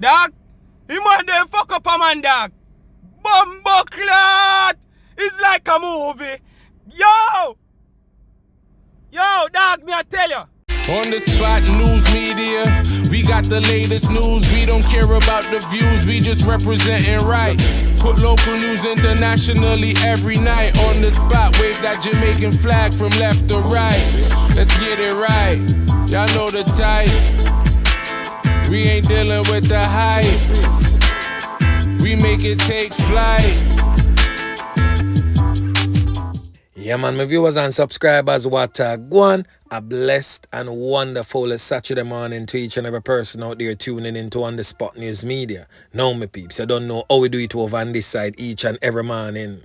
Dog, him and them fuck up a man, dog. Bumbo clot! It's like a movie. Yo! Yo, dog, me I tell you. On the spot news media, we got the latest news. We don't care about the views, we just representing right. Put local news internationally every night. On the spot, wave that Jamaican flag from left to right. Let's get it right, y'all know the type. We ain't dealing with the hype, we make it take flight. Yeah, man, my viewers and subscribers, what go on. A blessed and wonderful Saturday morning to each and every person out there tuning into On The Spot News Media. Now, my peeps, I don't know how we do it over on this side each and every morning.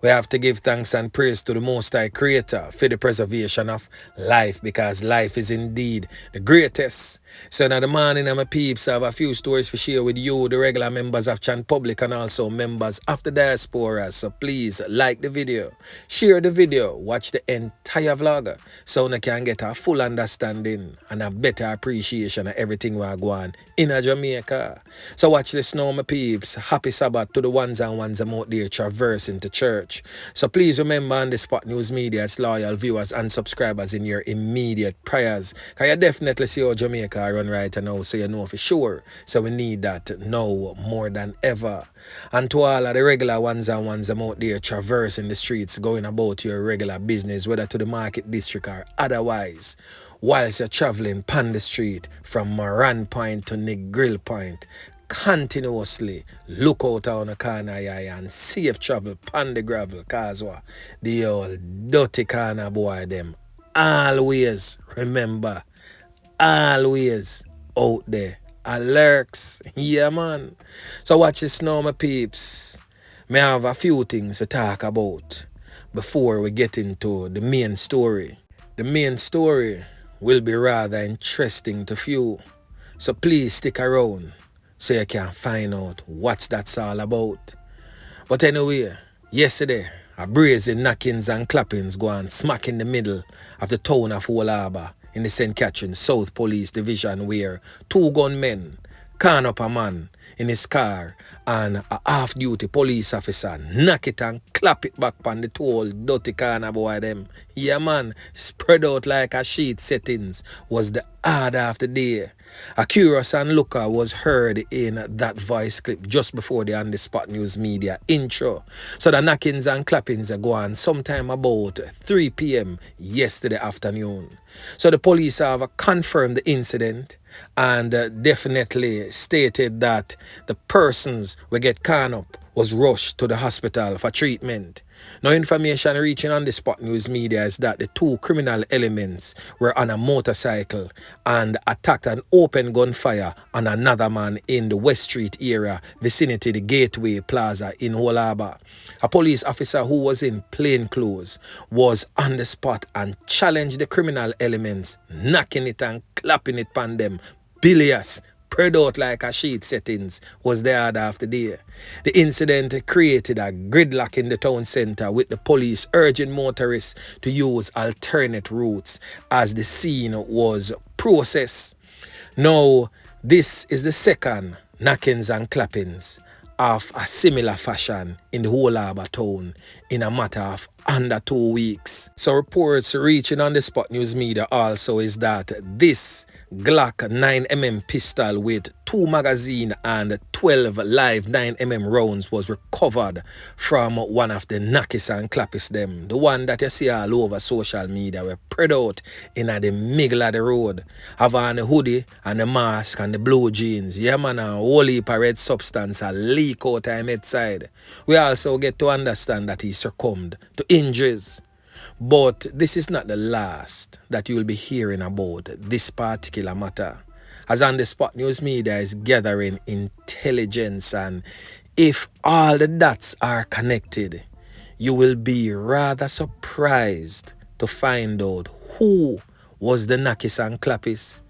We have to give thanks and praise to the Most High Creator for the preservation of life, because life is indeed the greatest. So now the morning, my peeps, I have a few stories to share with you, the regular members of Chan Public and also members of the diaspora. So please like the video, share the video, watch the entire vlog so you can get a full understanding and a better appreciation of everything we are going in Jamaica. So watch this now, my peeps. Happy Sabbath to the ones and ones out there traversing to church. So please remember On The Spot News Media's loyal viewers and subscribers in your immediate prayers, because you definitely see how Jamaica run right now, so you know for sure. So we need that now more than ever. And to all of the regular ones and ones out there traversing the streets, going about your regular business, whether to the market district or otherwise, whilst you're traveling pan the street from Moran Point to Nick Grill Point, continuously look out on the corner and safe travel pan the gravel, cause what the old dirty corner boy them always remember, always out there lurks. Yeah, man. So watch this now, my peeps. May have a few things to talk about before we get into the main story. The main story will be rather interesting to few, so please stick around so you can find out what that's all about. But anyway, yesterday, a brazen knockings and clappings go on smack in the middle of the town of Harbour in the St. Catherine South Police Division, where two gunmen can up a man in his car and a half-duty police officer knock it and clap it back on the two old dirty corner boy them. Yeah, man, spread out like a sheet settings was the order of the day. A curious and looker was heard in that voice clip just before the On The Spot News Media intro. So the knockings and clappings are going sometime about 3 p.m. yesterday afternoon. So the police have confirmed the incident and definitely stated that the persons who get caught up was rushed to the hospital for treatment. Now, information reaching On The Spot News Media is that the two criminal elements were on a motorcycle and attacked an open gunfire on another man in the West Street area vicinity the Gateway Plaza in Harbour. A police officer who was in plain clothes was on the spot and challenged the criminal elements, knocking it and clapping it upon them. Bilious, spread out like a sheet settings was the order of the day. The incident created a gridlock in the town centre, with the police urging motorists to use alternate routes as the scene was processed. Now, this is the second knockings and clappings of a similar fashion in the whole Harbour town in a matter of under 2 weeks. So reports reaching On The Spot News Media also is that this Glock 9mm pistol with 2 magazines and 12 live 9mm rounds was recovered from one of the knockers and clappers them. The one that you see all over social media were spread out in the middle of the road. Have on the hoodie and the mask and the blue jeans. Yeah, man, a whole heap of red substance a leak out of him headside. We also get to understand that he succumbed to injuries. But this is not the last that you will be hearing about this particular matter, as On The Spot News Media is gathering intelligence, and if all the dots are connected, you will be rather surprised to find out who was the knockers and clappers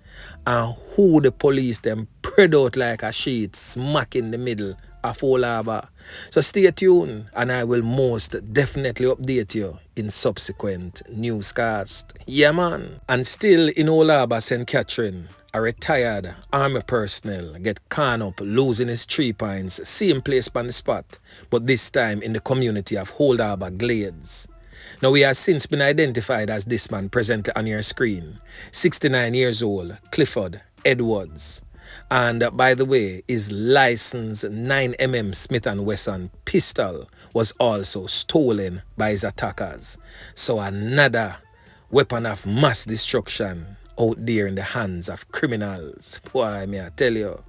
and who the police them spread out like a sheet smack in the middle of Harbour. So stay tuned and I will most definitely update you in subsequent newscast. Yeah, man. And still in Harbour, St. Catherine, A retired army personnel get caught up losing his 3 points, same place on the spot, but this time in the community of Old Harbour Glades. Now he has since been identified as this man presently on your screen, 69 years old, Clifford Edwards. And by the way, his licensed 9mm Smith & Wesson pistol was also stolen by his attackers. So another weapon of mass destruction out there in the hands of criminals. Boy, may I tell you.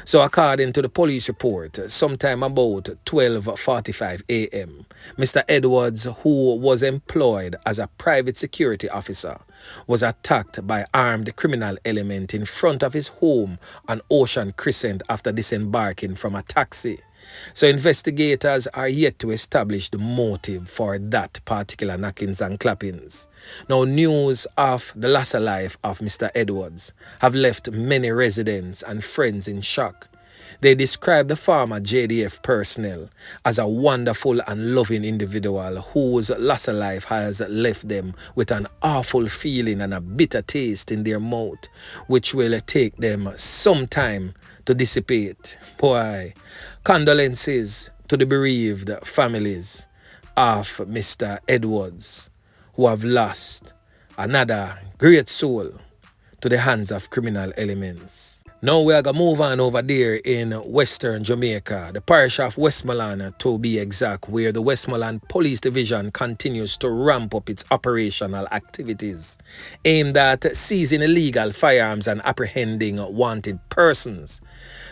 So according to the police report, sometime about 12:45 a.m., Mr. Edwards, who was employed as a private security officer, was attacked by armed criminal element in front of his home on Ocean Crescent after disembarking from a taxi. So investigators are yet to establish the motive for that particular knockings and clappings. Now news of the loss of life of Mr. Edwards have left many residents and friends in shock. They describe the former JDF personnel as a wonderful and loving individual whose loss of life has left them with an awful feeling and a bitter taste in their mouth, which will take them some time to dissipate. Boy, condolences to the bereaved families of Mr. Edwards, who have lost another great soul to the hands of criminal elements. Now we are going to move on over there in Western Jamaica, the parish of Westmoreland to be exact, where the Westmoreland Police Division continues to ramp up its operational activities aimed at seizing illegal firearms and apprehending wanted persons.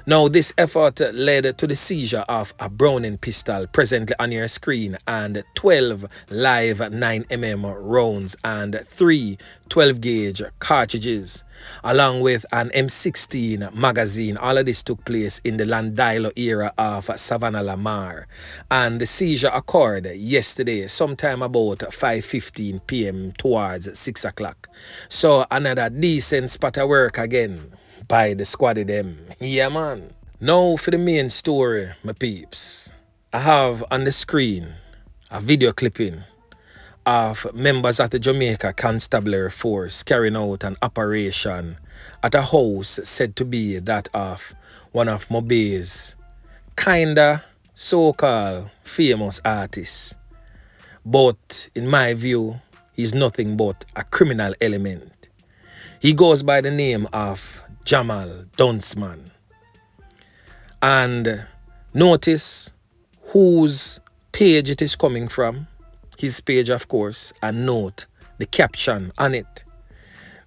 Now, this effort led to the seizure of a Browning pistol presently on your screen and 12 live 9mm rounds and 3 12-gauge cartridges, along with an M16 magazine. All of this took place in the Landilo area of Savannah Lamar, and the seizure occurred yesterday sometime about 5:15 p.m. towards 6 o'clock. So another decent spot of work again by the squad of them. Yeah, man. Now for the main story, my peeps. I have on the screen a video clipping of members of the Jamaica Constabulary Force carrying out an operation at a house said to be that of one of Mobay's kinda so-called famous artists. But in my view, he's nothing but a criminal element. He goes by the name of Jamal Dunce, man. And notice whose page it is coming from. His page, of course, and note the caption on it.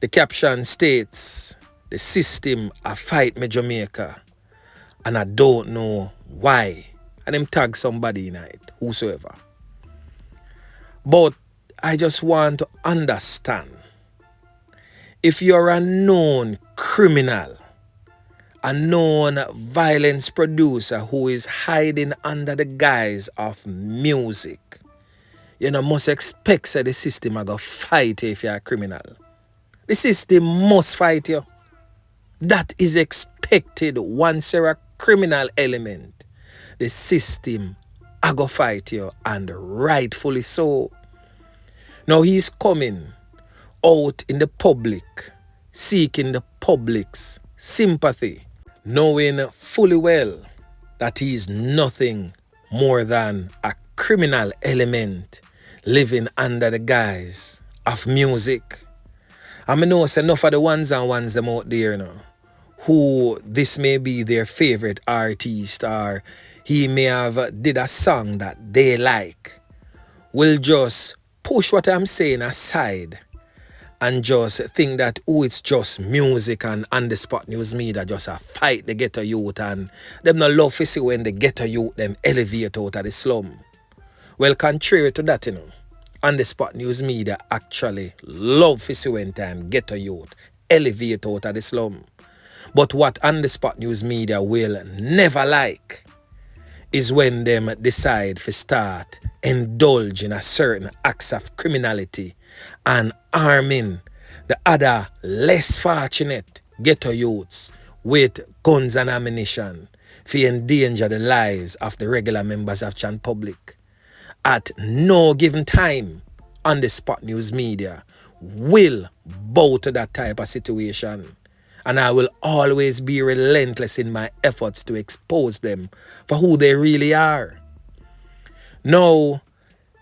The caption states, "The system a fight me Jamaica, and I don't know why." And him tag somebody in it, whosoever. But I just want to understand, if you're a known criminal, a known violence producer who is hiding under the guise of music, you know, must expect that the system are going to fight you if you're a criminal. The system must fight you. That is expected once you're a criminal element. The system are going to fight you, and rightfully so. Now he's coming out in the public, seeking the public's sympathy, knowing fully well that he is nothing more than a criminal element living under the guise of music. I know it's enough of the ones and ones them out there, you know, who this may be their favorite artist, or he may have did a song that they like, will just push what I'm saying aside and just think that, oh, it's just music, and on the spot news media just a fight the ghetto youth, and them no love to see when the ghetto youth them elevate out of the slum. Well, contrary to that, you know, on the spot news media actually love to see when time ghetto youth elevate out of the slum. But what on the spot news media will never like is when them decide to start indulge in a certain acts of criminality and arming the other less fortunate ghetto youths with guns and ammunition to endanger the lives of the regular members of Chan Public. At no given time on the spot news media will bow to that type of situation. And I will always be relentless in my efforts to expose them for who they really are. Now,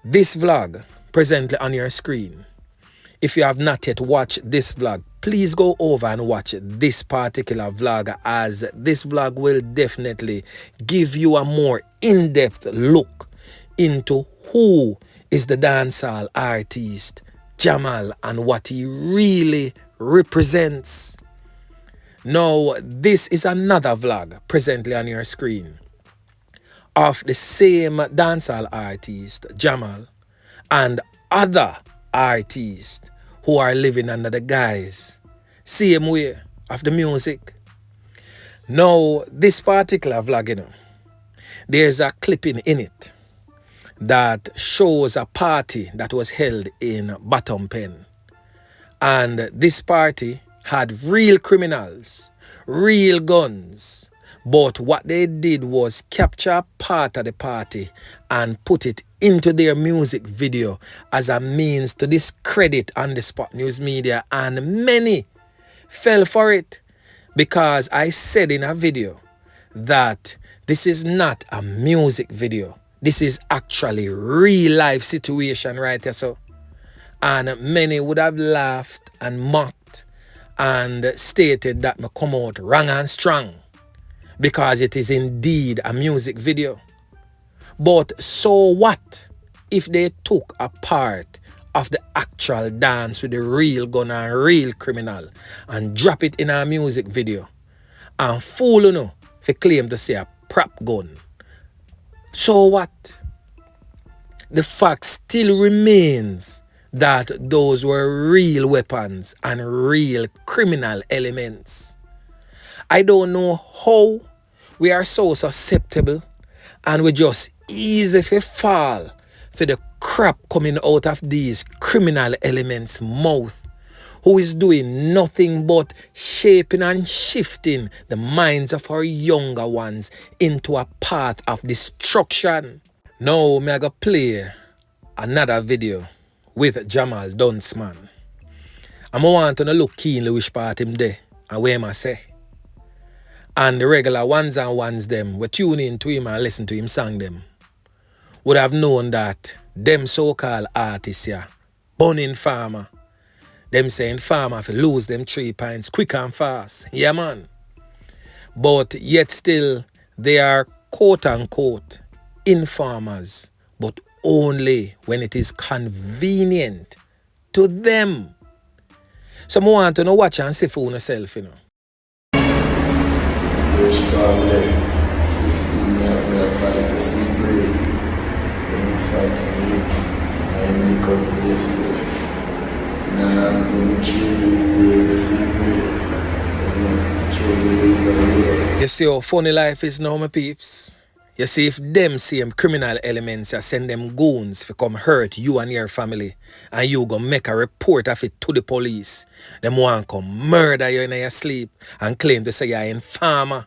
this vlog presently on your screen. If you have not yet watched this vlog, please go over and watch this particular vlog, as this vlog will definitely give you a more in-depth look into who is the dancehall artist Jamal and what he really represents. Now, this is another vlog presently on your screen of the same dancehall artist Jamal and other artists who are living under the guise same way of the music. Now, this particular vlog, there's a clipping in it that shows a party that was held in Bottom Pen. And this party had real criminals, real guns. But what they did was capture part of the party and put it into their music video as a means to discredit on the spot news media, and many fell for it because I said in a video that this is not a music video. This is actually real life situation right here. So, and many would have laughed and mocked and stated that me come out wrong and strong because it is indeed a music video. But so what if they took a part of the actual dance with the real gun and real criminal and drop it in a music video and fool for claim to say a prop gun? So what? The fact still remains that those were real weapons and real criminal elements. I don't know how we are so susceptible and we just easy to fall for the crap coming out of these criminal elements' mouth, who is doing nothing but shaping and shifting the minds of our younger ones into a path of destruction. Now, me I go play another video with Jamal Dunce, man. And I want to look keenly which part him there and where I say. And the regular ones and ones them we tune in to him and listen to him sing them would have known that them so-called artists here, burning farmer, them saying farmer if lose them 3 pints quick and fast. Yeah, man. But yet still they are quote-unquote informers, but only when it is convenient to them. So I want to watch and see for yourself, Search problem, system never fight the secret. When you fight the look, I become desperate. Now I'm going to chill the secret. And I'm truly You see how funny life is now, my peeps? You see, if them same criminal elements you send them goons to come hurt you and your family, and you go make a report of it to the police, them want come murder you in your sleep and claim to say you're an informer.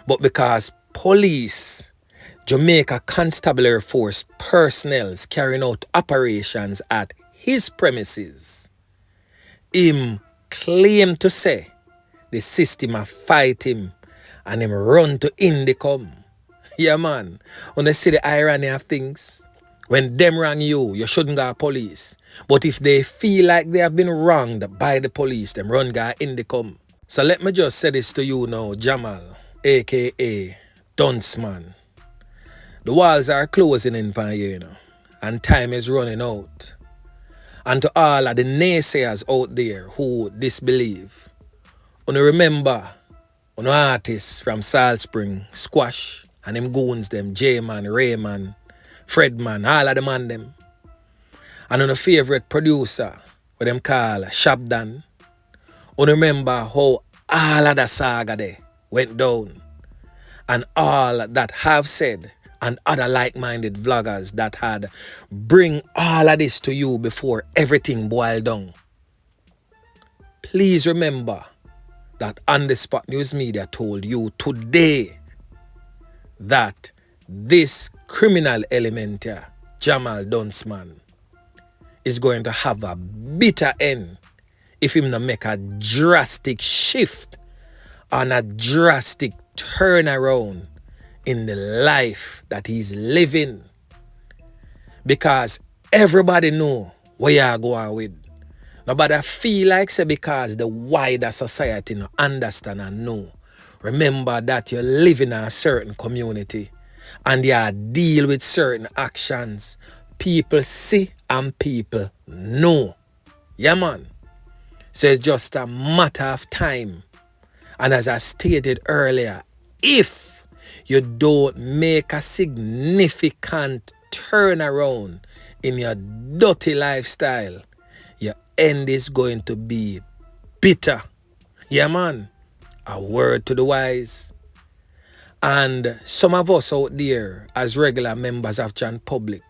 But because police, Jamaica Constabulary Force personnel carrying out operations at his premises, him claim to say the system a fight him and him run to Indcom. Yeah, man. When they see the irony of things, when them wrong you shouldn't go to police. But if they feel like they have been wronged by the police, them run go Indcom. So let me just say this to you now, Jamal, aka Dunce, man. The walls are closing in for you, and time is running out. And to all of the naysayers out there who disbelieve, remember, artists from Salt Spring, Squash, and them goons them, J-Man, Rayman, Fredman, all of them and them. And the favorite producer, what them call Shabdan. Remember how all of the saga there went down. And all that have said, and other like-minded vloggers that had bring all of this to you before everything boiled down. Please remember that On The Spot News Media told you today that this criminal element here, Jamal Dunce, man, is going to have a bitter end if him not make a drastic shift on a drastic turnaround in the life that he's living. Because everybody know where you're going with. Nobody feel like say because the wider society no understand and know. Remember that you live in a certain community and you deal with certain actions. People see and people know. Yeah, man. So it's just a matter of time. And as I stated earlier, if you don't make a significant turnaround in your dirty lifestyle, your end is going to be bitter. Yeah, man. A word to the wise. And some of us out there, as regular members of John Public,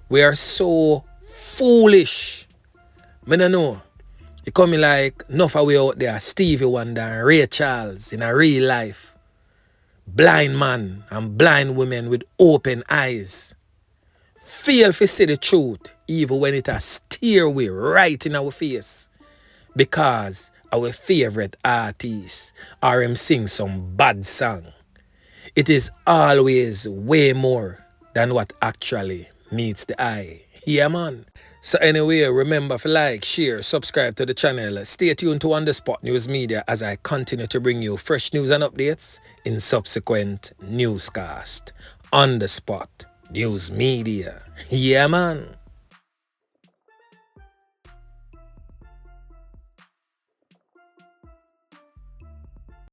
we are so foolish. I don't know. It coming like enough away out there, Stevie Wonder and Ray Charles in a real life. Blind man and blind women with open eyes. Fail to see the truth even when it has steer we right in our face. Because our favorite artist or him sing some bad song. It is always way more than what actually meets the eye. Yeah, man. So anyway, remember to like, share, subscribe to the channel. Stay tuned to On The Spot News Media as I continue to bring you fresh news and updates in subsequent newscast. On The Spot News Media. Yeah, man.